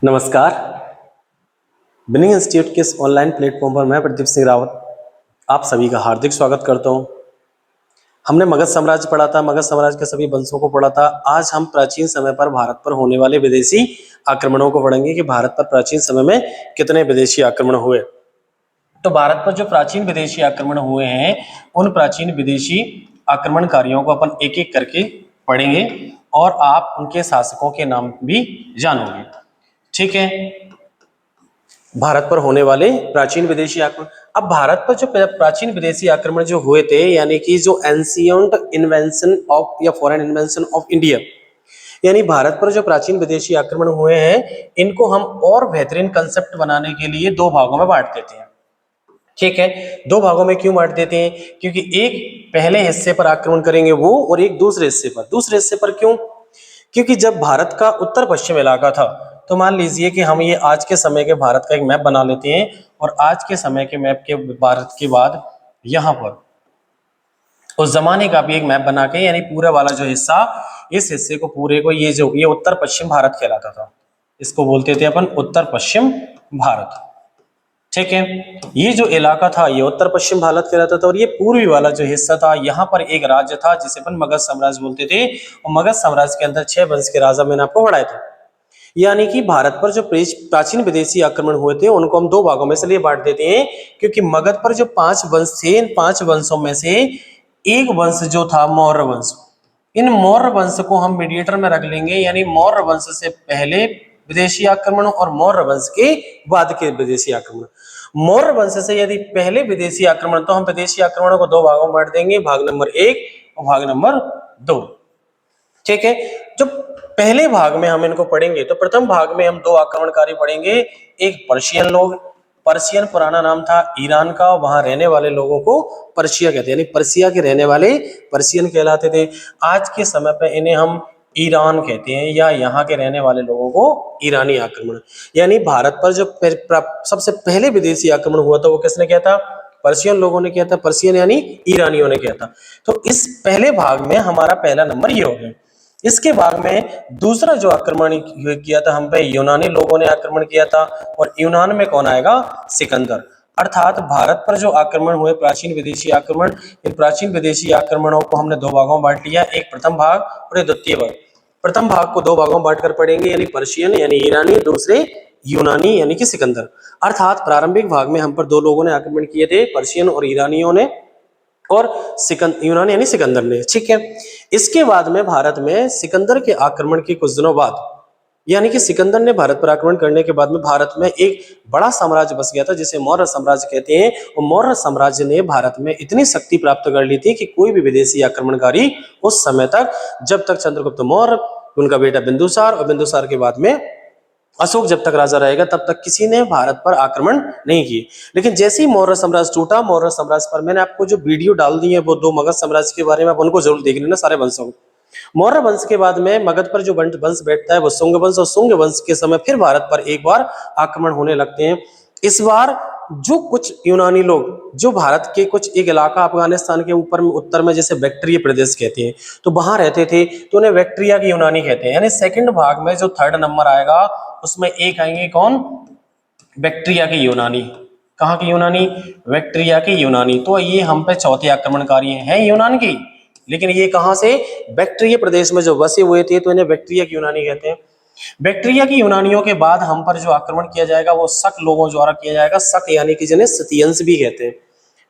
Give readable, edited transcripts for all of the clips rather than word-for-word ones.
नमस्कार। Binning institute के इस ऑनलाइन प्लेटफॉर्म पर मैं प्रदीप सिंह रावत आप सभी का हार्दिक स्वागत करता हूं। हमने मगध साम्राज्य पढ़ा था, मगध साम्राज्य के सभी वंशों को पढ़ा था। आज हम प्राचीन समय पर भारत पर होने वाले विदेशी आक्रमणों को पढ़ेंगे कि भारत पर प्राचीन समय में कितने विदेशी आक्रमण हुए। तो भारत पर जो प्राचीन विदेशी आक्रमण हुए हैं, उन प्राचीन विदेशी आक्रमणकारियों को अपन एक एक करके पढ़ेंगे और आप उनके शासकों के नाम भी जानोगे। ठीक है। भारत पर होने वाले प्राचीन विदेशी आक्रमण। अब भारत पर जो प्राचीन विदेशी आक्रमण जो हुए थे, यानी कि जो एंशिएंट इन्वेंशन ऑफ या फॉरेन इन्वेंशन ऑफ इंडिया, यानी भारत पर जो प्राचीन विदेशी आक्रमण हुए हैं, इनको हम और बेहतरीन कंसेप्ट बनाने के लिए दो भागों में बांट देते हैं। ठीक है। दो भागों में क्यों बांट देते हैं? क्योंकि एक पहले हिस्से पर आक्रमण करेंगे वो, और एक दूसरे हिस्से पर। दूसरे हिस्से पर क्यों? क्योंकि जब भारत का उत्तर पश्चिम इलाका था, तो मान लीजिए कि हम ये आज के समय के भारत का एक मैप बना लेते हैं, और आज के समय के मैप के भारत के बाद यहाँ पर उस जमाने का भी एक मैप बना के, यानी पूरा वाला जो हिस्सा, इस हिस्से को पूरे को ये उत्तर पश्चिम भारत कहलाता था। इसको बोलते थे अपन उत्तर पश्चिम भारत। ठीक है। ये जो इलाका था ये उत्तर पश्चिम भारत कहलाता था, और ये पूर्वी वाला जो हिस्सा था, यहाँ पर एक राज्य था जिसे अपन मगध साम्राज्य बोलते थे। और मगध साम्राज्य के अंदर 6 वंश के राजा मैंने आपको पढ़ाए थे। यानी कि भारत पर जो प्राचीन विदेशी आक्रमण हुए थे, उनको हम दो भागों में इसलिए बांट देते हैं क्योंकि मगध पर जो 5 वंश थे, इन 5 वंशों में से एक वंश जो था मौर्य वंश, इन मौर्य वंश को हम मीडिएटर में रख लेंगे। यानी मौर्य वंश से पहले विदेशी आक्रमण और मौर्य वंश के बाद के विदेशी आक्रमण। मौर्य वंश से यदि पहले विदेशी आक्रमण, तो हम विदेशी आक्रमणों को दो भागों में बांट देंगे, भाग नंबर 1 और भाग नंबर 2। ठीक है। जो पहले भाग में हम इनको पढ़ेंगे, तो प्रथम भाग में हम दो आक्रमणकारी पढ़ेंगे। एक पर्शियन लोग, पर्शियन पुराना नाम था ईरान का, वहां रहने वाले लोगों को पर्शिया कहते हैं, यानी पर्शिया के रहने वाले पर्शियन कहलाते थे। आज के समय पे इन्हें हम ईरान कहते हैं, या यहाँ के रहने वाले लोगों को ईरानी आक्रमण। यानी भारत पर जो सबसे पहले विदेशी आक्रमण हुआ था, वो किसने किया था? पर्शियन लोगों ने किया था। पर्शियन यानी ईरानियों ने किया था। तो इस पहले भाग में हमारा पहला नंबर ये हो गया। इसके बाद में दूसरा जो आक्रमण किया था हम पे, यूनानी लोगों ने आक्रमण किया था। और यूनान में कौन आएगा? सिकंदर। अर्थात भारत पर जो आक्रमण हुए प्राचीन विदेशी आक्रमण, इन प्राचीन विदेशी आक्रमणों को हमने दो भागों में बांट लिया, एक प्रथम भाग और एक द्वितीय भाग। प्रथम भाग को दो भागों में बांटकर पढ़ेंगे, यानी पर्शियन यानी ईरानी, दूसरे यूनानी यानी कि सिकंदर। अर्थात प्रारंभिक भाग में हम पर दो लोगों ने आक्रमण किए थे, पर्शियन और ईरानियों ने, और यूनानी यानी सिकंदर ने। ठीक है। इसके बाद में भारत में सिकंदर के आक्रमण के कुछ दिनों बाद, यानी कि सिकंदर ने भारत पर आक्रमण करने के बाद में भारत में एक बड़ा साम्राज्य बस गया था, जिसे मौर्य साम्राज्य कहते हैं। और मौर्य साम्राज्य ने भारत में इतनी शक्ति प्राप्त कर ली थी कि कोई भी विदेशी आक्रमणकारी उस समय तक, जब तक चंद्रगुप्त मौर्य, उनका बेटा बिंदुसार, और बिंदुसार के बाद में अशोक जब तक राजा रहेगा, तब तक किसी ने भारत पर आक्रमण नहीं किए। लेकिन जैसे ही मौर्य साम्राज्य टूटा, मौर्य साम्राज्य पर मैंने आपको जो वीडियो डाल दी है वो दो मगध साम्राज्य के बारे में, आप उनको जरूर देख लेना, सारे वंशों को। मौर्य वंश के बाद में मगध पर जो वंश बैठता है वो शुंग वंश, और शुंग वंश के समय फिर भारत पर एक बार आक्रमण होने लगते हैं। इस बार जो कुछ यूनानी लोग, जो भारत के कुछ एक इलाका अफगानिस्तान के ऊपर में उत्तर में जैसे बैक्ट्रिया प्रदेश कहते हैं, तो वहां रहते थे, तो उन्हें बैक्ट्रिया की यूनानी कहते हैं। यानी सेकंड भाग में जो थर्ड नंबर आएगा, उसमें एक आएंगे कौन? बैक्ट्रिया की यूनानी। कहाँ की यूनानी? बैक्ट्रिया की यूनानी। तो ये हम पे चौथे आक्रमणकारी हैं यूनान की, लेकिन ये कहां से? बैक्ट्रिया प्रदेश में जो बसे हुए थे, तो इन्हें बैक्ट्रिया की यूनानी कहते हैं। बैक्ट्रिया की यूनानियों के बाद हम पर जो आक्रमण किया जाएगा वो शक लोगों द्वारा किया जाएगा। शक यानी कि जिन्हें सतियंस भी कहते हैं।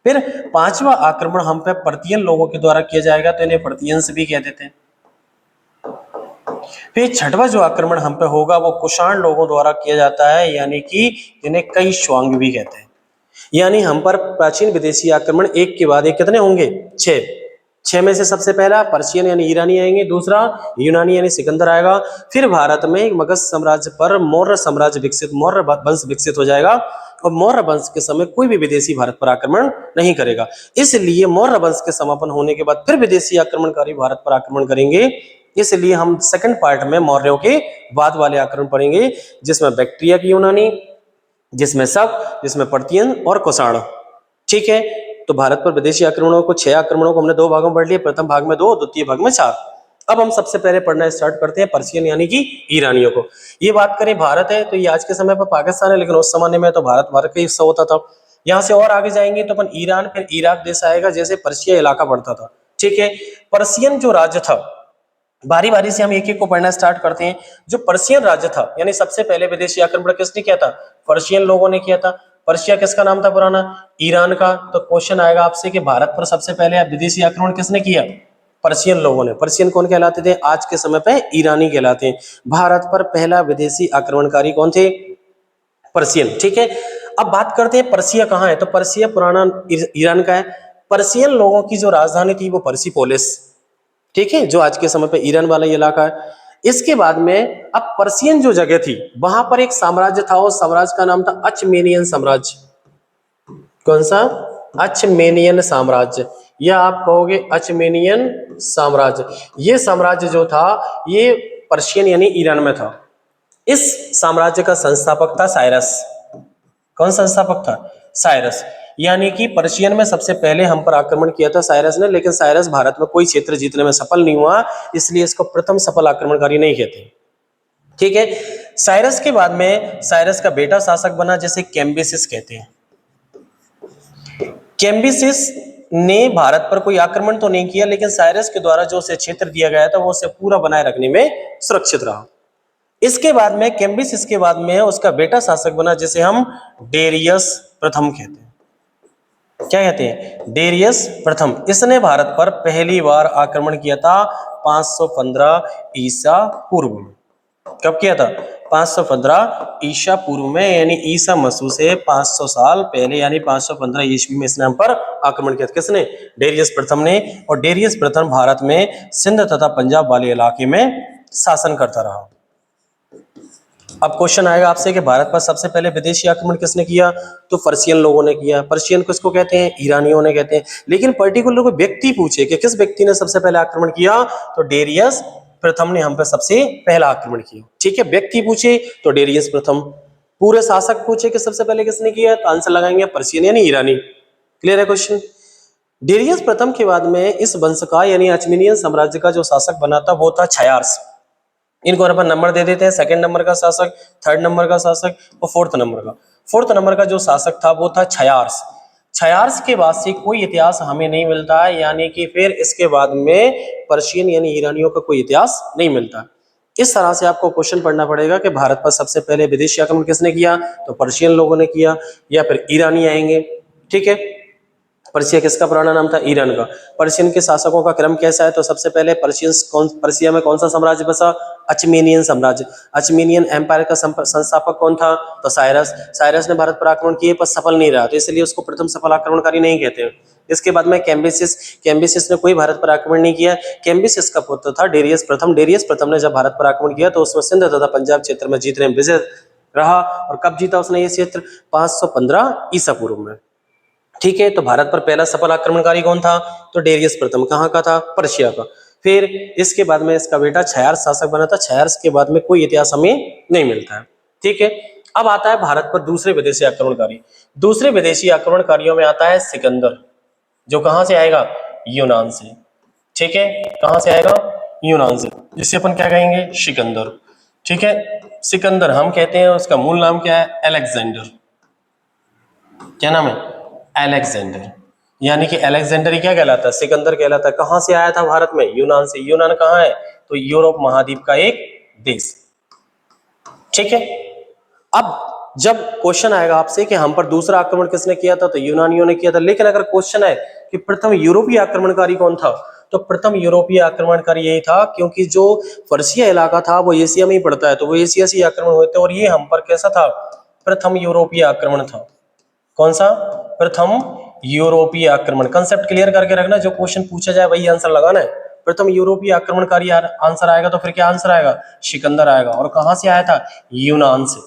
फिर पांचवा आक्रमण हम पे पर्तियन लोगों के द्वारा किया जाएगा, तो इन्हें पर्तियंस भी कह देते हैं। फिर छठवां जो आक्रमण हम पे होगा वो कुषाण लोगों द्वारा किया जाता है, यानी कि जिन्हें कई श्वांग भी कहते हैं। यानी हम पर प्राचीन विदेशी आक्रमण एक के बाद एक कितने होंगे? 6। 6 में से सबसे पहला पर्शियन यानी ईरानी आएंगे, दूसरा यूनानी यानी सिकंदर आएगा। फिर भारत में मगध साम्राज्य पर मौर्य साम्राज्य विकसित, मौर्य वंश विकसित हो जाएगा, और मौर्य वंश के समय कोई भी विदेशी भारत पर आक्रमण नहीं करेगा। इसलिए मौर्य वंश के समापन होने के बाद फिर विदेशी आक्रमणकारी भारत पर आक्रमण करेंगे। इसलिए हम सेकंड पार्ट में मौर्यों के बाद वाले आक्रमण पढ़ेंगे, जिसमें बैक्ट्रिया की यूनानी, जिसमें शक, जिसमें पर्तियन और कुषाण। ठीक है। तो भारत पर विदेशी आक्रमणों को 6 आक्रमणों को हमने दो भागों में बांट लिया, प्रथम भाग में 2, द्वितीय भाग में 4। अब हम सबसे पहले पढ़ना स्टार्ट करते हैं पर्शियन यानी कि ईरानियों को। ये बात करें भारत है तो ये आज के समय पर पाकिस्तान है, लेकिन उस जमाने में तो भारत का हिस्सा होता था। यहाँ से और आगे जाएंगे तो अपन ईरान फिर इराक देश आएगा, जैसे पर्शिया इलाका पड़ता था। ठीक है, पर्शियन जो राज्य था, बारी बारी से हम एक एक को पढ़ना स्टार्ट करते हैं। जो पर्शियन राज्य था यानी सबसे पहले विदेशी आक्रमण किसने किया था? पर्शियन लोगों ने किया था। पर्शिया किसका नाम था पुराना? ईरान का। तो क्वेश्चन आएगा आपसे कि भारत पर सबसे पहले विदेशी आक्रमण किसने किया? पर्शियन लोगों ने। पर्शियन कौन कहलाते थे? आज के समय पे ईरानी कहलाते हैं। भारत पर पहला विदेशी आक्रमणकारी कौन थे? पर्शियन। ठीक है, अब बात करते हैं पर्शिया कहाँ है। तो पर्शिया पुराना ईरान का है। पर्शियन लोगों की जो राजधानी थी वो पर्सिपोलिस, ठीक है, जो आज के समय पे ईरान वाला इलाका है। इसके बाद में अब पर्शियन जो जगह थी वहां पर एक साम्राज्य था, उस साम्राज्य का नाम था अचमेनियन साम्राज्य। कौन सा? अचमेनियन साम्राज्य, या आप कहोगे अचमेनियन साम्राज्य। ये साम्राज्य जो था ये पर्शियन यानी ईरान में था। इस साम्राज्य का संस्थापक था साइरस। कौन संस्थापक था? साइरस। यानी कि पर्शियन में सबसे पहले हम पर आक्रमण किया था साइरस ने, लेकिन साइरस भारत में कोई क्षेत्र जीतने में सफल नहीं हुआ, इसलिए इसको प्रथम सफल आक्रमणकारी नहीं कहते। ठीक है, साइरस के बाद में साइरस का बेटा शासक बना, जैसे कैम्बिसिस कहते हैं। कैम्बिसिस ने भारत पर कोई आक्रमण तो नहीं किया, लेकिन साइरस के द्वारा जो उसे क्षेत्र दिया गया था वो उसे पूरा बनाए रखने में सुरक्षित रहा। इसके बाद में कैम्बिसिस के बाद में उसका बेटा शासक बना, जिसे हम डेरियस प्रथम कहते हैं। क्या कहते हैं? डेरियस प्रथम। इसने भारत पर पहली बार आक्रमण किया था 515 ईसा पूर्व में। कब किया था? 515 ईसा पूर्व में, यानी ईसा मसीह से 500 साल पहले, यानी 515 ईस्वी में इसने हम पर आक्रमण किया था। किसने? डेरियस प्रथम ने। और डेरियस प्रथम भारत में सिंध तथा पंजाब वाले इलाके में शासन करता रहा। अब क्वेश्चन आएगा आपसे कि भारत पर सबसे पहले विदेशी आक्रमण किसने किया? तो पर्शियन लोगों ने किया। पर्शियन किसको कहते हैं? ईरानियों ने कहते हैं। लेकिन पर्टिकुलर कोई व्यक्ति पूछे कि किस व्यक्ति ने सबसे पहले आक्रमण किया, तो डेरियस प्रथम ने हम पे सबसे पहला आक्रमण किया। ठीक है, व्यक्ति पूछे तो डेरियस प्रथम। पूरे शासक पूछे कि सबसे पहले किसने किया, तो आंसर लगाएंगे पर्शियन यानी ईरानी। क्लियर है क्वेश्चन? डेरियस प्रथम के बाद में इस वंश का यानी अचमेनियन साम्राज्य का जो शासक बना था वो था छयार्स। इनको अपन नंबर दे देते हैं, सेकंड नंबर का शासक, थर्ड नंबर का शासक और फोर्थ नंबर का। फोर्थ नंबर का जो शासक था वो था छयार्स। छयार्स के बाद से कोई इतिहास हमें नहीं मिलता है, यानी कि फिर इसके बाद में पर्शियन यानी ईरानियों का कोई इतिहास नहीं मिलता। इस तरह से आपको क्वेश्चन पढ़ना पड़ेगा कि भारत पर सबसे पहले विदेशी आक्रमण किसने किया, तो पर्शियन लोगों ने किया या फिर ईरानी आएंगे। ठीक है, पर्शिया किसका पुराना नाम था? ईरान का। पर्शियन के शासकों का क्रम कैसा है, तो सबसे पहले पर्शिया में कौन सा साम्राज्य बसा? अचमेनियन साम्राज्य। अचमेनियन एम्पायर का संस्थापक कौन था? तो साइरस। साइरस ने भारत पर आक्रमण किए पर सफल नहीं रहा, तो इसलिए उसको प्रथम सफल आक्रमणकारी नहीं कहते हैं। इसके बाद में कैम्बिसिस। कैम्बिसिस ने कोई भारत पर आक्रमण नहीं किया। कैम्बिसिस का पुत्र था डेरियस प्रथम। डेरियस प्रथम ने जब भारत पर आक्रमण किया तो उसमें सिंध तथा पंजाब क्षेत्र में जीतने में विजय रहा। और कब जीता उसने ये क्षेत्र? 515 ईसा पूर्व में। ठीक है, तो भारत पर पहला सफल आक्रमणकारी कौन था? तो डेरियस प्रथम। कहाँ का था? पर्शिया का। फिर इसके बाद में इसका बेटा छयार्स शासक बना था। छयार्स के बाद में कोई इतिहास हमें नहीं मिलता है। ठीक है, अब आता है भारत पर दूसरे विदेशी आक्रमणकारी। दूसरे विदेशी आक्रमणकारियों में आता है सिकंदर, जो कहां से आएगा? यूनान से। ठीक है, कहां से आएगा? यूनान से, जिसे अपन क्या कहेंगे? सिकंदर। ठीक है, सिकंदर हम कहते हैं, उसका मूल नाम क्या है? अलेक्जेंडर। क्या नाम है? अलेक्जेंडर। यानी कि अलेक्जेंडर ही क्या कहलाता है? सिकंदर कहलाता है। कहां से आया था भारत में? यूनान से। यूनान कहां है? तो यूरोप महाद्वीप का एक देश। ठीक है, अब जब क्वेश्चन आएगा आपसे कि हम पर दूसरा आक्रमण किसने किया था, तो यूनानियों ने किया था। लेकिन अगर क्वेश्चन है कि प्रथम यूरोपीय आक्रमणकारी कौन था, तो प्रथम यूरोपीय आक्रमणकारी यही था, क्योंकि जो पर्शिया इलाका था वो एशिया में ही पड़ता है, तो वो एशिया से आक्रमण हुए थे। और ये हम पर कैसा था? प्रथम यूरोपीय आक्रमण था। कौन सा? प्रथम यूरोपीय आक्रमण। कंसेप्ट क्लियर करके रखना, जो क्वेश्चन पूछा जाए वही आंसर लगाना है। प्रथम यूरोपीय आक्रमणकारी आंसर आएगा तो फिर क्या आंसर आएगा? सिकंदर आएगा। और कहां से आया था? यूनान से।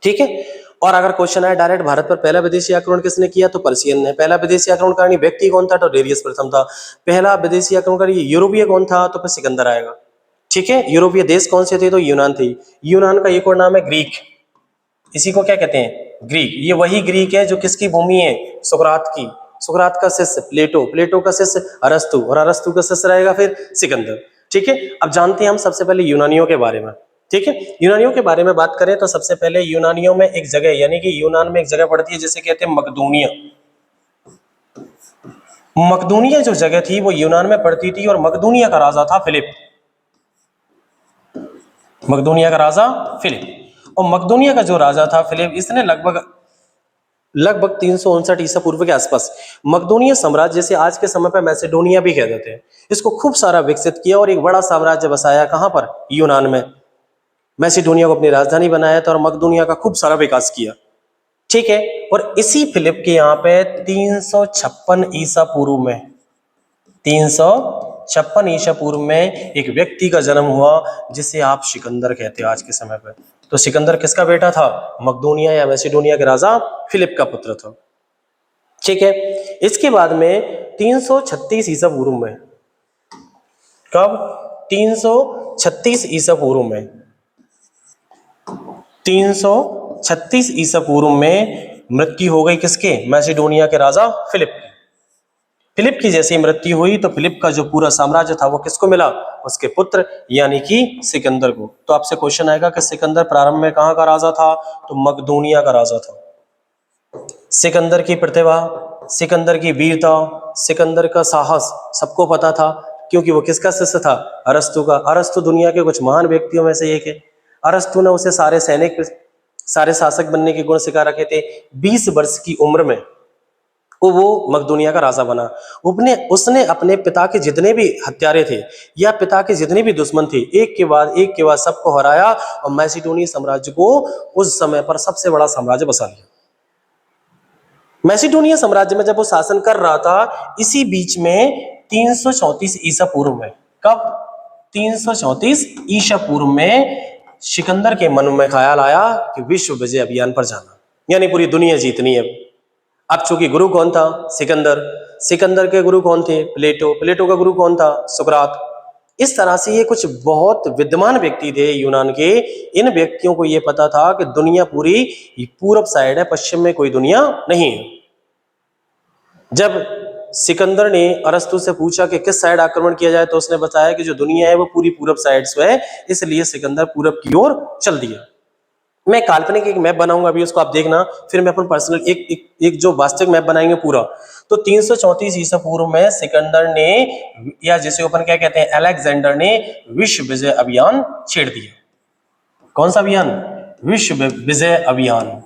ठीक है, और अगर क्वेश्चन आया डायरेक्ट भारत पर पहला विदेशी आक्रमण किसने किया, तो पर्शियन ने। पहला विदेशी आक्रमणकारी व्यक्ति कौन था? तो डेरियस प्रथम था। पहला विदेशी आक्रमणकारी यूरोपीय कौन था? तो फिर सिकंदर आएगा। ठीक है, यूरोपीय देश कौन से थे? तो यूनान थे। यूनान का एक और नाम है ग्रीक। इसी को क्या कहते हैं? ग्रीक। ये वही ग्रीक है जो किसकी भूमि है? सुकरात की। सुकरात का शिष्य प्लेटो, प्लेटो का शिष्य अरस्तु, और अरस्तु का शिष्य रहेगा फिर सिकंदर। ठीक है, अब जानते हैं हम सबसे पहले यूनानियों के बारे में। ठीक है, यूनानियों के बारे में बात करें तो सबसे पहले यूनानियों में एक जगह, यानी कि यूनान में एक जगह पड़ती है जिसे कहते हैं मकदूनिया। मकदूनिया जो जगह थी वो यूनान में पड़ती थी और मकदूनिया का राजा था फिलिप। मकदूनिया का राजा फिलिप, और मकदूनिया का जो राजा था फिलिप, इसने लगभग 359 ईसा पूर्व के आसपास मकदूनिया साम्राज्य, जैसे आज के समय पर मैसेडोनिया भी कह देते हैं, इसको खूब सारा विकसित किया और एक बड़ा साम्राज्य बसाया। कहां पर? यूनान में। मैसेडोनिया को अपनी राजधानी बनाया था और मकदूनिया का खूब सारा विकास किया। ठीक है, और इसी फिलिप के यहाँ पे 356 ईसा पूर्व में 356 ईसा पूर्व में एक व्यक्ति का जन्म हुआ जिसे आप सिकंदर कहते हैं आज के समय पे। तो सिकंदर किसका बेटा था? मकदूनिया या मैसेडोनिया के राजा फिलिप का पुत्र था। ठीक है, इसके बाद में 336 ईसा पूर्व में, कब? 336 ईसा पूर्व में, 336 ईसा पूर्व में मृत्यु हो गई किसके? मैसेडोनिया के राजा फिलिप की। फिलिप की जैसे मृत्यु हुई तो फिलिप का जो पूरा साम्राज्य था वो किसको मिला? उसके पुत्र यानी कि सिकंदर को। तो आपसे क्वेश्चन आएगा कि सिकंदर प्रारंभ में कहां का राजा था? तो मकदूनिया का राजा था। सिकंदर की प्रतिभा, सिकंदर की वीरता, सिकंदर का साहस सबको पता था, क्योंकि वो किसका शिष्य था? अरस्तु का। अरस्तु दुनिया के कुछ महान व्यक्तियों में से एक है। अरस्तु ने उसे सारे सैनिक, सारे शासक बनने के गुण सिखा रखे थे। 20 वर्ष की उम्र में वो मकदूनिया का राजा बना। उसने अपने पिता के जितने भी हत्यारे थे या पिता के जितने भी दुश्मन थे, एक के बाद सबको हराया और मैसेडोनिया साम्राज्य को उस समय पर सबसे बड़ा साम्राज्य बसा लिया। मैसेडोनिया साम्राज्य में जब वो शासन कर रहा था, इसी बीच में 334 ईसा पूर्व में, कब? 334 ईसा पूर्व में सिकंदर के मन में ख्याल आया कि विश्व विजय अभियान पर जाना, यानी पूरी दुनिया जीतनी है। अब चूंकि गुरु कौन था? सिकंदर। सिकंदर के गुरु कौन थे? प्लेटो। प्लेटो का गुरु कौन था? सुकरात। इस तरह से ये कुछ बहुत विद्वान व्यक्ति थे यूनान के। इन व्यक्तियों को ये पता था कि दुनिया पूरी पूरब साइड है, पश्चिम में कोई दुनिया नहीं है। जब सिकंदर ने अरस्तु से पूछा कि किस साइड आक्रमण किया जाए, तो उसने बताया कि जो दुनिया है वो पूरी पूरब साइड से है, इसलिए सिकंदर पूरब की ओर चल दिया। मैं काल्पनिक एक मैप बनाऊंगा, अभी उसको आप देखना, फिर मैं अपन पर्सनल एक जो वास्तविक मैप बनाएंगे पूरा। तो 334 ईसा पूर्व में सिकंदर ने, या जिसे अपन क्या कहते हैं, अलेक्जेंडर ने विश्व विजय अभियान छेड़ दिया। कौन सा अभियान? विश्व विजय अभियान।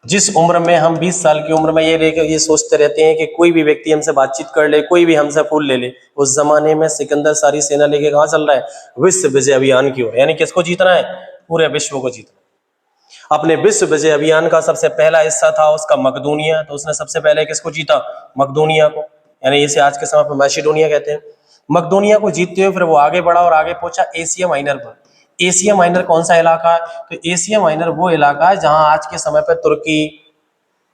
जिस उम्र में हम 20 साल की उम्र में ये सोचते रहते हैं कि कोई भी व्यक्ति हमसे बातचीत कर ले, कोई भी हमसे फूल ले ले, उस जमाने में सिकंदर सारी सेना लेके कहां चल रहा है? विश्व विजय अभियान की ओर। यानी किसको जीतना है? पूरे विश्व को जीतना। अपने विश्व विजय अभियान का सबसे पहला हिस्सा था उसका मकदूनिया, तो उसने सबसे पहले किसको जीता? मकदूनिया को, यानी इसे आज के समय पर मैसेडोनिया कहते हैं। मकदूनिया को जीतते हुए फिर वो आगे बढ़ा और आगे पहुंचा एशिया माइनर पर। एशिया माइनर कौन सा इलाका है? तो एशिया माइनर वो इलाका है जहां आज के समय पर तुर्की,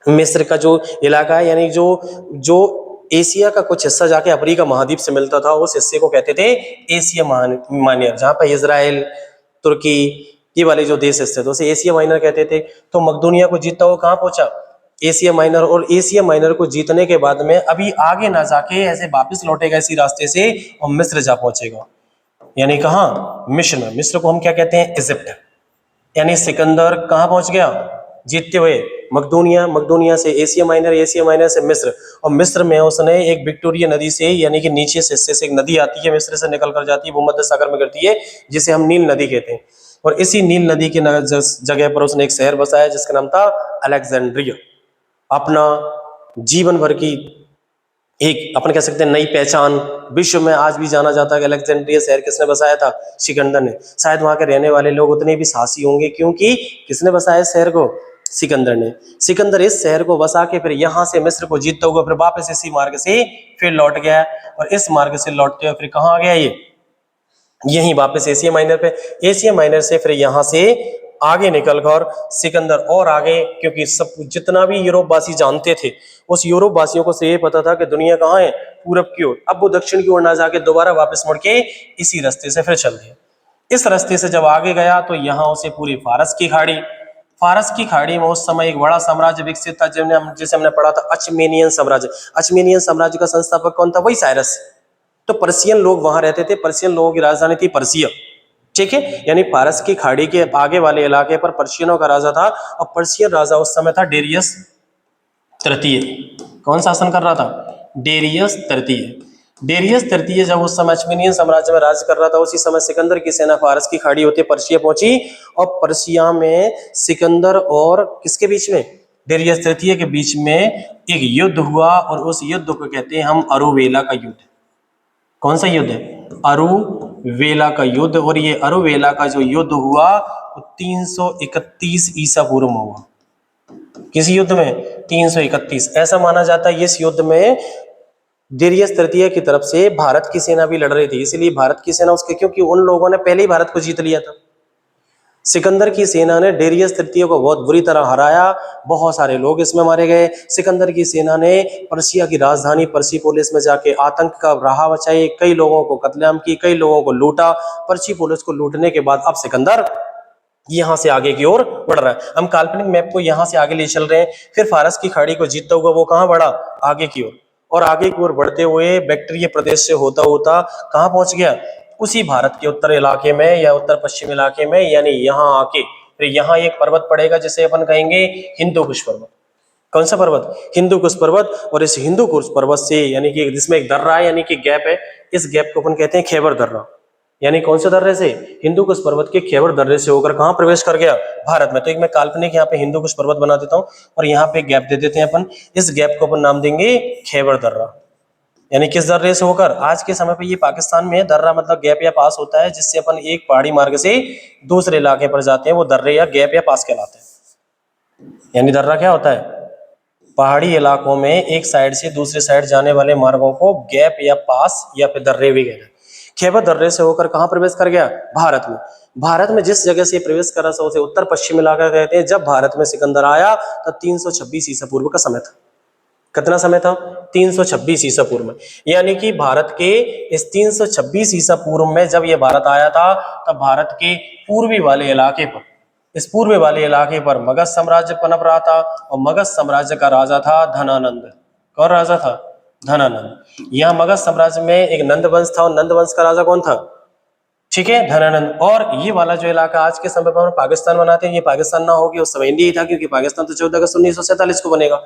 मिस्र का जो इलाका है, यानी जो एशिया का कुछ हिस्सा जाके अफ्रीका महाद्वीप से मिलता था, उस हिस्से को कहते थे एशिया माइनर, जहां पर इजराइल, तुर्की, ये वाले जो देश हिस्से थे उसे एशिया माइनर कहते थे। तो मकदूनिया को जीतता हुआ कहां पहुंचा? Asia minor. और एशिया माइनर को जीतने के बाद में अभी आगे ना जाके ऐसे वापस लौटेगा इसी रास्ते से और मिस्र जा पहुंचेगा। यानी कहां? मिस्र में। मिस्र को हम क्या कहते हैं? इजिप्ट। यानी सिकंदर कहां पहुंच गया जीतते हुए? मकदूनिया। मकदूनिया से एशिया माइनर, एशिया माइनर से मिस्र, और मिस्र में उसने एक विक्टोरिया नदी से, यानी कि नीचे से हिस्से से एक नदी आती है, मिस्र से निकल कर जाती है, भूमध्य सागर में गिरती है, जिसे हम नील नदी कहते हैं। और इसी नील नदी की जगह पर उसने एक शहर बसाया जिसका नाम था अलेक्जेंड्रिया। अपना जीवन भर की एक, अपन कह सकते हैं, नई पहचान, विश्व में आज भी जाना जाता है कि अलेक्जेंड्रिया शहर किसने बसाया था? सिकंदर ने। शायद वहां के रहने वाले लोग उतने भी साहसी होंगे, क्योंकि किसने बसाया इस शहर को? सिकंदर ने। सिकंदर इस शहर को बसा के फिर यहां से मिस्र को जीतता हुआ फिर वापस इसी मार्ग से फिर लौट गया, और इस मार्ग से लौटते हुए फिर कहां आ गया? ये यहीं वापस एशिया माइनर पे। एशिया माइनर से फिर यहां से आगे निकलकर सिकंदर और आगे, क्योंकि सब जितना भी यूरोप वासी जानते थे, उस यूरोप वासियों को से ये पता था कि दुनिया कहाँ है? पूरब की ओर। अब वो दक्षिण की ओर ना जाके दोबारा वापस मुड़ के इसी रास्ते से फिर चल दिया। इस रास्ते से जब आगे गया तो यहाँ उसे पूरी फारस की खाड़ी, फारस की खाड़ी में उस समय एक बड़ा साम्राज्य विकसित था जिसे हमने पढ़ा था, अचमेनियन साम्राज्य। अचमेनियन साम्राज्य का संस्थापक कौन था? वही साइरस। तो पर्शियन लोग वहां रहते थे। पर्शियन लोगों की राजधानी थी पर्सिया, ठीक है, यानी फारस की खाड़ी के आगे वाले इलाके पर पर्शियनों का राजा था। और पर्शियन राजा उस समय था डेरियस तृतीय। कौन शासन कर रहा था? डेरियस तृतीय। डेरियस तृतीय जब उस समय अश्मीनियन साम्राज्य में राज कर रहा था, उसी समय सिकंदर की सेना फारस की खाड़ी होते पर्शिया पहुंची। और पर्शिया में सिकंदर और किसके बीच में? डेरियस तृतीय के बीच में एक युद्ध हुआ, और उस युद्ध को कहते हैं हम अरुवेला का युद्ध। कौन सा युद्ध है? अरुवेला का युद्ध। और ये अरुवेला का जो युद्ध हुआ वो 331 ईसा पूर्व में हुआ। किस युद्ध में? 331। ऐसा माना जाता है इस युद्ध में डेरियस तृतीय की तरफ से भारत की सेना भी लड़ रही थी, इसलिए भारत की सेना उसके, क्योंकि उन लोगों ने पहले ही भारत को जीत लिया था। सिकंदर की सेना ने डेरियस तृतीय को बहुत बुरी तरह हराया, बहुत सारे लोग इसमें मारे गए। सिकंदर की सेना ने पर्शिया की राजधानी पर्सिपोलिस में जाके आतंक का राह मचाई, कई लोगों को कत्लेआम की, कई लोगों को लूटा। पर्सिपोलिस को लूटने के बाद अब सिकंदर यहां से आगे की ओर बढ़ रहा है। हम काल्पनिक मैप को यहां से आगे ले चल रहे हैं, फिर फारस की खाड़ी को जीतता हुआ वो कहां बढ़ा? आगे की ओर। और आगे की ओर बढ़ते हुए बैक्ट्रीय प्रदेश से होता होता कहां पहुंच गया? उसी भारत के उत्तर इलाके में या उत्तर पश्चिम इलाके में, यानी यहां आके फिर यहां एक पर्वत पड़ेगा जिसे अपन कहेंगे हिंदू कुश पर्वत। कौन सा पर्वत? हिंदू कुश पर्वत। और इस हिंदू कुश पर्वत से, यानी कि जिसमें एक दर्रा है, यानी कि गैप है, इस गैप को अपन कहते हैं खैबर दर्रा। यानी कौन से दर्रे से? हिंदू कुश पर्वत के खैबर दर्रे से होकर कहां प्रवेश कर गया? भारत में। तो एक मैं काल्पनिक यहाँ पे हिंदू कुश पर्वत बना देता हूं, और यहाँ पे गैप दे देते हैं अपन। इस गैप को अपन नाम देंगे खैबर दर्रा। यानी किस दर्रे से होकर? आज के समय पे ये पाकिस्तान में है। दर्रा मतलब गैप या पास होता है, जिससे अपन एक पहाड़ी मार्ग से दूसरे इलाके पर जाते हैं, वो दर्रे या गैप या पास कहलाते हैं। यानी दर्रा क्या होता है? पहाड़ी इलाकों में एक साइड से दूसरे साइड जाने वाले मार्गों को गैप या पास या फिर दर्रे भी कहते हैं। खैबर दर्रे से होकर कहां प्रवेश कर गया? भारत में। भारत में जिस जगह से प्रवेश करा था उसे उत्तर पश्चिम इलाका कहते हैं। जब भारत में सिकंदर आया तब 326 ईसा पूर्व का समय था। कितना समय था? 326 ईसा पूर्व में। यानी कि भारत के इस 326 ईसा पूर्व में जब यह भारत आया था, तब भारत के पूर्वी वाले इलाके पर, इस पूर्वी वाले इलाके पर मगध साम्राज्य पनप रहा था। और मगध साम्राज्य का राजा था धनानंद। कौन राजा था? धनानंद। यहाँ मगध साम्राज्य में एक नंद वंश था, और नंद वंश का राजा कौन था? ठीक है, धनानंद। और ये वाला जो इलाका आज के समय पर हम पाकिस्तान बनाते हैं, ये पाकिस्तान ना होगी, उस समय इंडिया ही था, क्योंकि पाकिस्तान तो 14 अगस्त 1947 को बनेगा।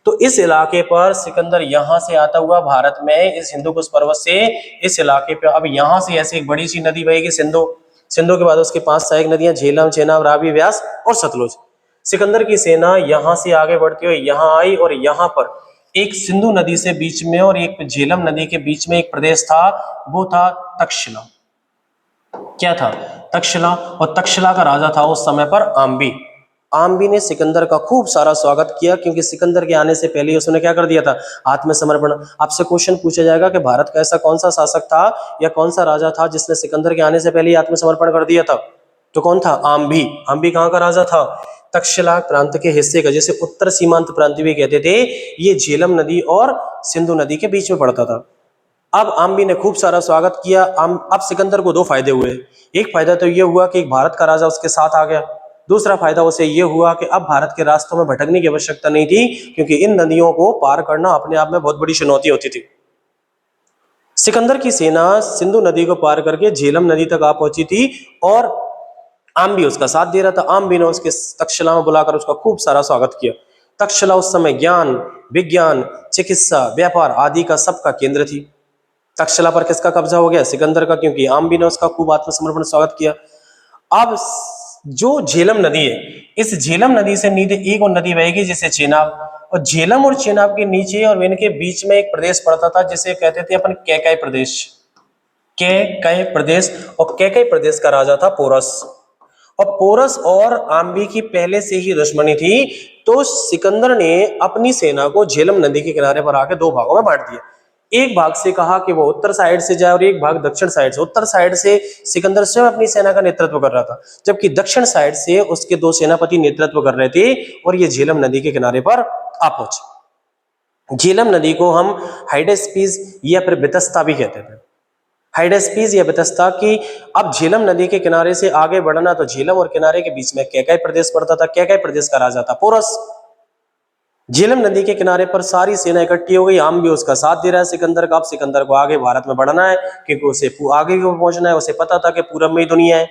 तो इस इलाके पर सिकंदर यहां से आता हुआ भारत में इस हिंदू कुश पर्वत से इस इलाके पे, अब यहां से ऐसे एक बड़ी सी नदी बहेगी सिंधु। सिंधु के बाद उसके 5 सहायक नदियां झेलम, चेनाब, रावी, व्यास और सतलुज। सिकंदर की सेना यहां से आगे बढ़ती हुई यहां आई, और यहां पर एक सिंधु नदी से बीच में और एक झेलम नदी के बीच में एक प्रदेश था, वो था तक्षशिला। क्या था? तक्षशिला। और तक्षशिला का राजा था उस समय पर आम्बी। आम्बी ने सिकंदर का खूब सारा स्वागत किया, क्योंकि सिकंदर के आने से पहले ही उसने क्या कर दिया था? आत्मसमर्पण। आपसे क्वेश्चन पूछा जाएगा कि भारत का ऐसा कौन सा शासक था या कौन सा राजा था जिसने सिकंदर के आने से पहले ही आत्मसमर्पण कर दिया था? तो कौन था? आम्बी। आम्बी कहाँ का राजा था? तक्षशिला प्रांत के हिस्से का, जिसे उत्तर सीमांत प्रांत भी कहते थे। ये झेलम नदी और सिंधु नदी के बीच में पड़ता था। अब आम्बी ने खूब सारा स्वागत किया। अब सिकंदर को 2 फायदे हुए। एक फायदा तो ये हुआ कि भारत का राजा उसके साथ आ गया। दूसरा फायदा उसे ये हुआ कि अब भारत के रास्तों में भटकने की आवश्यकता नहीं थी, क्योंकि इन नदियों को पार करना अपने आप में बहुत बड़ी चुनौती होती थी। सिकंदर की सेना सिंधु नदी को पार करके झेलम नदी तक आ पहुंची थी, और आम्बी उसका साथ दे रहा था। आम्बी ने उसके तक्षशिला में बुलाकर उसका खूब सारा स्वागत किया। तक्षशिला उस समय ज्ञान, विज्ञान, चिकित्सा, व्यापार आदि का सबका केंद्र थी। तक्षशिला पर किसका कब्जा हो गया? सिकंदर का, क्योंकि आम्बी ने उसका खूब आत्मसमर्पण स्वागत किया। अब जो झेलम नदी है, इस झेलम नदी से नीचे एक और नदी बहेगी जिसे चेनाब, और झेलम और चेनाब के नीचे और इनके बीच में एक प्रदेश पड़ता था जिसे कहते थे अपन कैकाई प्रदेश। कैकाई प्रदेश। और कैकाई प्रदेश का राजा था पोरस। और पोरस और आम्बी की पहले से ही दुश्मनी थी, तो सिकंदर ने अपनी सेना को झेलम नदी के किनारे पर आके 2 भागों में बांट दिया। एक भाग से कहा कि वो उत्तर साइड से जाए, और एक भाग दक्षिण साइड से। उत्तर साइड से सिकंदर स्वयं अपनी सेना का नेतृत्व कर रहा था, जबकि दक्षिण साइड से उसके 2 सेनापति नेतृत्व कर रहे थे, और ये झेलम नदी के किनारे पर आ पहुंचे। झेलम नदी को हम हाइडेस्पीस या फिर बेतस्ता भी कहते थे। हाइडेस्पीस या बेतस्ता की। अब झेलम नदी के किनारे से आगे बढ़ना, तो झेलम और किनारे के बीच में कैकाई प्रदेश पड़ता था। कैकाई प्रदेश का राजा था पोरस। झेलम नदी के किनारे पर सारी सेना इकट्ठी हो गई, आम भी उसका साथ दे रहा है सिकंदर का। अब सिकंदर को आगे भारत में बढ़ना है, क्योंकि उसे आगे को पहुंचना है। उसे पता था कि पूरब में ही दुनिया है,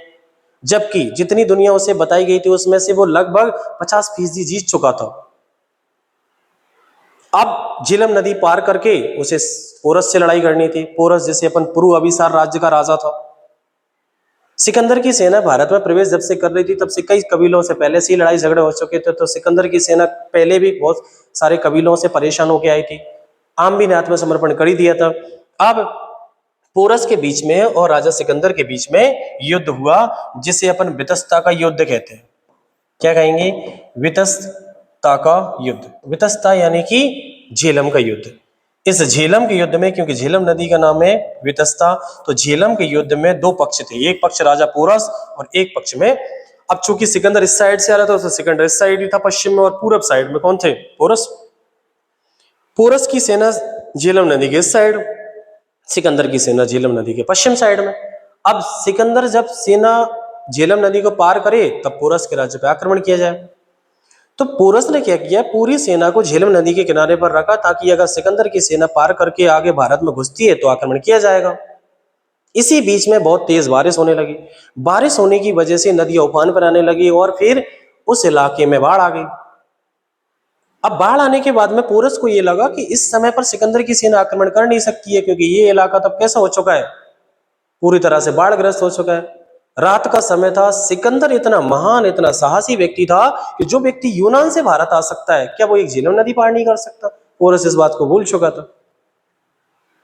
जबकि जितनी दुनिया उसे बताई गई थी उसमें से वो लगभग 50% जीत चुका था। अब झेलम नदी पार करके उसे पोरस से लड़ाई करनी थी। पोरस जिसे अपन पूर्व अभिसार राज्य का राजा था। सिकंदर की सेना भारत में प्रवेश जब से कर रही थी तब से कई कबीलों से पहले से ही लड़ाई झगड़े हो चुके थे, तो सिकंदर की सेना पहले भी बहुत सारे कबीलों से परेशान होकर आई थी। आम भी ने आत्मसमर्पण कर ही दिया था। अब पोरस के बीच में और राजा सिकंदर के बीच में युद्ध हुआ, जिसे अपन वितस्ता का युद्ध कहते हैं। क्या कहेंगे? वितस्ता का युद्ध। वितस्ता यानी कि झेलम का युद्ध। इस झेलम के युद्ध में, क्योंकि झेलम नदी का नाम है वितस्ता, तो झेलम के युद्ध में दो पक्ष थे, एक पक्ष राजा पोरस और एक पक्ष में, अब चूंकि सिकंदर इस साइड से आ रहा था तो सिकंदर इस साइड ही था पश्चिम में, और पूरब साइड में कौन थे? पोरस। पोरस की सेना झेलम नदी के इस साइड, सिकंदर की सेना झेलम नदी के पश्चिम साइड में। अब सिकंदर जब सेना झेलम नदी को पार करे तब पोरस के राज्य पर आक्रमण किया जाए। तो पोरस ने क्या किया, पूरी सेना को झेलम नदी के किनारे पर रखा, ताकि अगर सिकंदर की सेना पार करके आगे भारत में घुसती है तो आक्रमण किया जाएगा। इसी बीच में बहुत तेज बारिश होने लगी। बारिश होने की वजह से नदियां उफान पर आने लगी और फिर उस इलाके में बाढ़ आ गई। अब बाढ़ आने के बाद में पोरस को यह लगा कि इस समय पर सिकंदर की सेना आक्रमण कर नहीं सकती है, क्योंकि ये इलाका तब कैसा हो चुका है, पूरी तरह से बाढ़ग्रस्त हो चुका है। रात का समय था। सिकंदर इतना महान, इतना साहसी व्यक्ति था कि जो व्यक्ति यूनान से भारत आ सकता है, क्या वो एक झेलम नदी पार नहीं कर सकता? पोरस इस बात को भूल चुका था।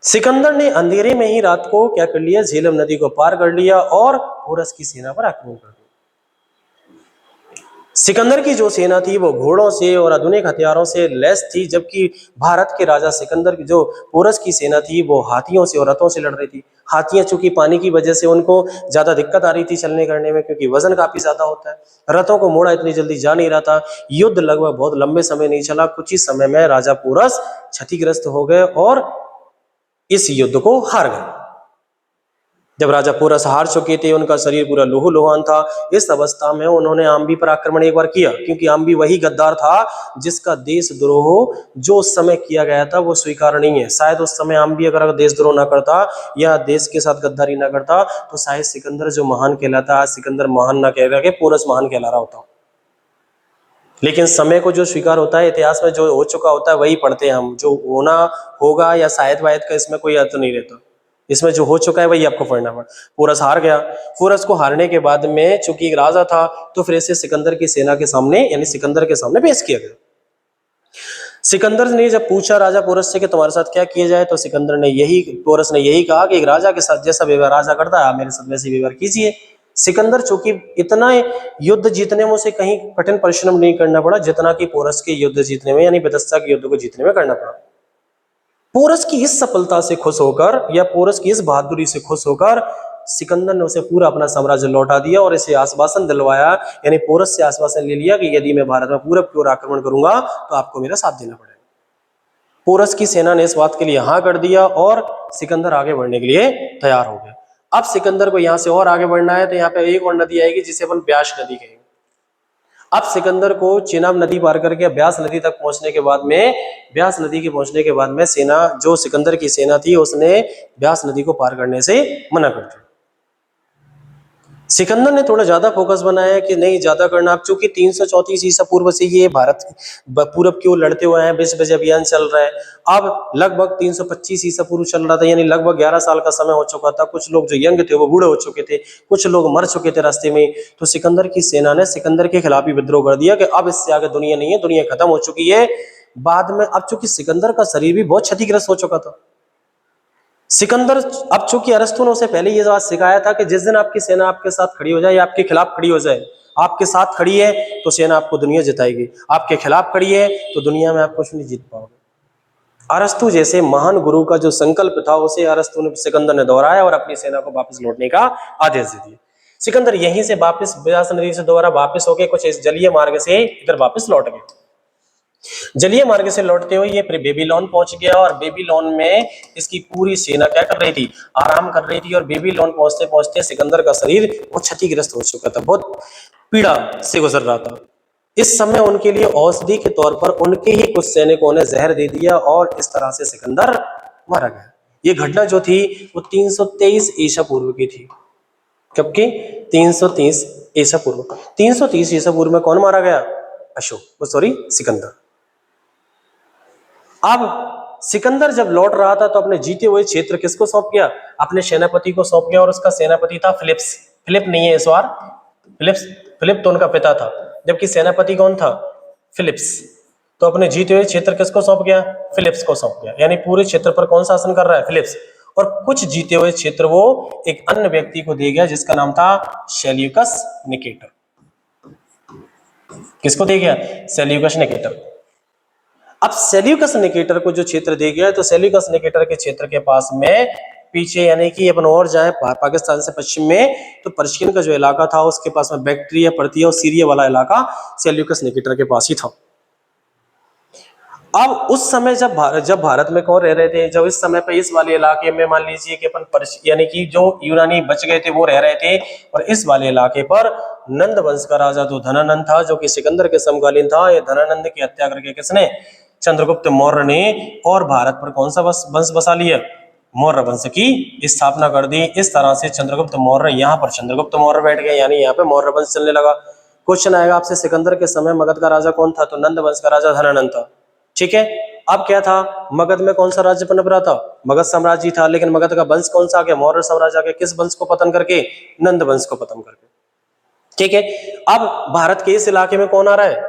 सिकंदर ने अंधेरे में ही रात को क्या कर लिया, झेलम नदी को पार कर लिया और पोरस की सेना पर आक्रमण कर दिया। सिकंदर की जो सेना थी वो घोड़ों से और आधुनिक हथियारों से लैस थी, जबकि भारत के राजा सिकंदर की जो पोरस की सेना थी वो हाथियों से और रथों से लड़ रही थी। हाथियां चूंकि पानी की वजह से उनको ज्यादा दिक्कत आ रही थी चलने करने में, क्योंकि वजन काफी ज्यादा होता है। रथों को मोड़ा इतनी जल्दी जा नहीं रहा था। युद्ध लगभग बहुत लंबे समय नहीं चला, कुछ ही समय में राजा पोरस क्षतिग्रस्त हो गए और इस युद्ध को हार गए। जब राजा पोरस हार चुके थे, उनका शरीर पूरा लोहू लोहान था, इस अवस्था में उन्होंने आम्बी पर आक्रमण एक बार किया, क्योंकि आम्बी वही गद्दार था जिसका देशद्रोह जो उस समय किया गया था वो स्वीकार नहीं है। शायद उस समय आम्बी अगर देशद्रोह ना करता या देश के साथ गद्दारी ना करता तो शायद सिकंदर जो महान कहलाता, आज सिकंदर महान ना कह रहा, पोरस महान कहला रहा होता। लेकिन समय को जो स्वीकार होता है, इतिहास में जो हो चुका होता है वही पढ़ते हैं हम। जो होना होगा या शायद वायद का इसमें कोई अर्थ नहीं रहता। इसमें जो हो चुका है वही आपको पढ़ना पड़ा। पोरस हार गया। पोरस को हारने के बाद में चूंकि एक राजा था तो फिर इसे सिकंदर की सेना के सामने यानी सिकंदर के सामने पेश किया गया। सिकंदर ने जब पूछा राजा पोरस से कि तुम्हारे साथ क्या किया जाए, तो सिकंदर ने पोरस ने यही कहा कि एक राजा के साथ जैसा व्यवहार राजा करता है आप मेरे साथ वैसे व्यवहार कीजिए। सिकंदर चूंकि इतना युद्ध जीतने में उसे कहीं कठिन परिश्रम नहीं करना पड़ा जितना कि पोरस के युद्ध जीतने में यानी वितस्ता के युद्ध को जीतने में करना पड़ा। पोरस की इस सफलता से खुश होकर या पोरस की इस बहादुरी से खुश होकर सिकंदर ने उसे पूरा अपना साम्राज्य लौटा दिया और इसे आश्वासन दिलवाया, यानी पोरस से आश्वासन ले लिया कि यदि मैं भारत में पूरब की ओर आक्रमण करूंगा तो आपको मेरा साथ देना पड़ेगा। पोरस की सेना ने इस बात के लिए हाँ कर दिया और सिकंदर आगे बढ़ने के लिए तैयार हो गया। अब सिकंदर को यहाँ से और आगे बढ़ना है तो यहाँ पे एक और नदी आएगी जिसे अपन ब्यास नदी कहेंगे। अब सिकंदर को चेनाब नदी पार करके ब्यास नदी तक पहुंचने के बाद में ब्यास नदी के पहुंचने के बाद में सेना जो सिकंदर की सेना थी उसने ब्यास नदी को पार करने से मना कर दिया। सिकंदर ने थोड़ा ज्यादा फोकस बनाया कि नहीं ज्यादा करना। अब चूंकि 334 ईसा पूर्व से ये भारत पूरब की ओर लड़ते हुए हैं, बीच बजे अभियान चल रहा है। अब लगभग 325 ईसा पूर्व चल रहा था, यानी लगभग 11 साल का समय हो चुका था। कुछ लोग जो यंग थे वो बूढ़े हो चुके थे, कुछ लोग मर चुके थे रास्ते में। तो सिकंदर की सेना ने सिकंदर के खिलाफ ही विद्रोह कर दिया कि अब इससे आगे दुनिया नहीं है, दुनिया खत्म हो चुकी है। बाद में अब चूंकि सिकंदर का शरीर भी बहुत क्षतिग्रस्त हो चुका था, सिकंदर अब चूंकि अरस्तु ने उसे पहले ये बात सिखाया था कि जिस दिन आपकी सेना आपके साथ खड़ी हो जाए या आपके खिलाफ खड़ी हो जाए, आपके साथ खड़ी है तो सेना आपको दुनिया जिताएगी, आपके खिलाफ खड़ी है तो दुनिया में आप कुछ नहीं जीत पाओगे। अरस्तु जैसे महान गुरु का जो संकल्प था उसे अरस्तु ने सिकंदर ने दोहराया और अपनी सेना को वापस लौटने का आदेश दे दिया। सिकंदर यहीं से वापस ब्यास नदी से दोबारा वापस होके कुछ इस जलीय मार्ग से इधर वापस लौट गए। जलीय मार्ग से लौटते हुए ये बेबीलोन पहुंच गया और बेबीलोन में इसकी पूरी सेना क्या कर रही थी, आराम कर रही थी। और बेबीलोन पहुंचते पहुंचते सिकंदर का शरीर बहुत क्षतिग्रस्त हो चुका था, बहुत पीड़ा से गुजर रहा था। इस समय उनके लिए औषधि के तौर पर उनके ही कुछ सैनिकों ने जहर दे दिया और इस तरह से सिकंदर मारा गया। ये घटना जो थी वो 323 ईसा पूर्व की थी। कब की? 330 ईसा पूर्व। 330 ईसा पूर्व में कौन मारा गया? अशोक, सॉरी सिकंदर। अब सिकंदर जब लौट रहा था तो अपने जीते हुए क्षेत्र किसको सौंप गया? अपने सेनापति को सौंप गया, और उसका सेनापति था फिलिप्स। फिलिप नहीं है इस बार, फिलिप तो उनका पिता था, जबकि सेनापति कौन था? फिलिप्स। तो अपने जीते हुए क्षेत्र किसको सौंप गया? फिलिप्स को सौंप गया। यानी पूरे क्षेत्र पर कौन शासन कर रहा है? फिलिप्स। और कुछ जीते हुए क्षेत्र वो एक अन्य व्यक्ति को दे गया जिसका नाम था सेल्यूकस निकेटर। किसको दे गया? Seleucus Nicator. अब सेल्यूकस निकेटर को जो क्षेत्र दे गया, तो सेल्यूकस निकेटर के क्षेत्र के पास में पीछे, यानी कि अपन और जाए पाकिस्तान से पश्चिम में, तो पर्शियन का जो इलाका था उसके पास में बैक्ट्रिया, पर्थिया और सीरिया वाला इलाका सेल्यूकस निकेटर के पास ही था। अब उस समय जब भारत में कौन रह रहे थे? जब इस समय पे इस वाले इलाके में मान लीजिए कि अपन यानी कि जो यूनानी बच गए थे वो रह रहे थे, और इस वाले इलाके पर नंद वंश का राजा तो धनानंद था, जो कि सिकंदर के समकालीन था। ये धनानंद की हत्या करके किसने? चंद्रगुप्त मौर्य ने। और भारत पर कौन सा वंश बसा लिया? मौर्य वंश की स्थापना कर दी। इस तरह से चंद्रगुप्त मौर्य, यहाँ पर चंद्रगुप्त मौर्य बैठ गए, यानी यहाँ पे मौर्य वंश चलने लगा। क्वेश्चन आएगा आपसे, सिकंदर के समय मगध का राजा कौन था? तो नंद वंश का राजा धनानंद था। ठीक है। अब क्या था? मगध में कौन सा राज्य पनप रहा था? मगध साम्राज्य था। लेकिन मगध का वंश कौन सा आ गया? मौर्य साम्राज्य आ गया। किस वंश को पतन करके? नंद वंश को पतन करके। ठीक है। अब भारत के इस इलाके में कौन आ रहा है?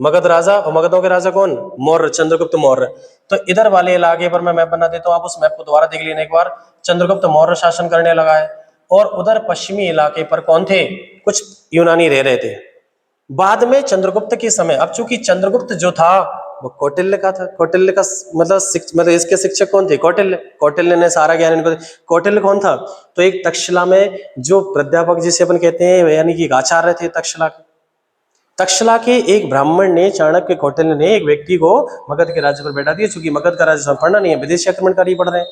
मगध राजा, और मगधों के राजा कौन? मौर्य, चंद्रगुप्त मौर्य। तो इधर वाले इलाके पर मैं मैप बना देता हूं, आप उस मैप को दोबारा देख लेना एक बार। चंद्रगुप्त मौर्य शासन करने लगा है, और उधर पश्चिमी इलाके पर कौन थे? कुछ यूनानी रह रहे थे। बाद में चंद्रगुप्त के समय, अब चूंकि चंद्रगुप्त जो था वो कौटिल्य का था। कौटिल्य का मतलब इसके शिक्षक कौन थे? कौटिल्य। कौटिल्य ने सारा ज्ञान इनको। कौटिल्य कौन था? तो एक तक्षशिला में जो प्राध्यापक जिसे अपन कहते हैं, यानी कि आचार्य थे तक्षशिला के। तक्षशिला के एक ब्राह्मण ने, चाणक्य कौटिल्य ने, एक व्यक्ति को मगध के राज्य पर बैठा दिया, चूंकि मगध का राज्य पढ़ना नहीं है, विदेशी आक्रमणकारी पढ़ रहे हैं।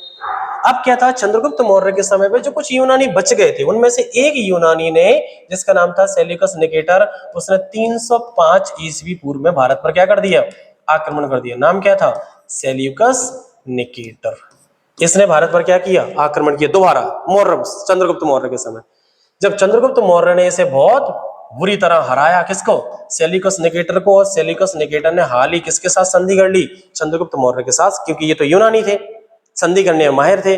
अब क्या था? चंद्रगुप्त मौर्य के समय पे जो कुछ यूनानी बच गए थे, उनमें से एक यूनानी ने, जिसका नाम था सेल्यूकस निकेटर, उसने 305 ईस्वी पूर्व में भारत पर क्या कर दिया? आक्रमण कर दिया। नाम क्या था? Seleucus Nicator. इसने भारत पर क्या किया? आक्रमण किया दोबारा, मौर्य, चंद्रगुप्त मौर्य के समय। जब चंद्रगुप्त मौर्य ने इसे बहुत बुरी तरह हराया, किसको? सेल्यूकस निकेटर को। और सेल्यूकस निकेटर ने हाल ही किसके साथ संधि कर ली? चंद्रगुप्त मौर्य के साथ, क्योंकि ये तो यूनानी थे, संधि करने में माहिर थे।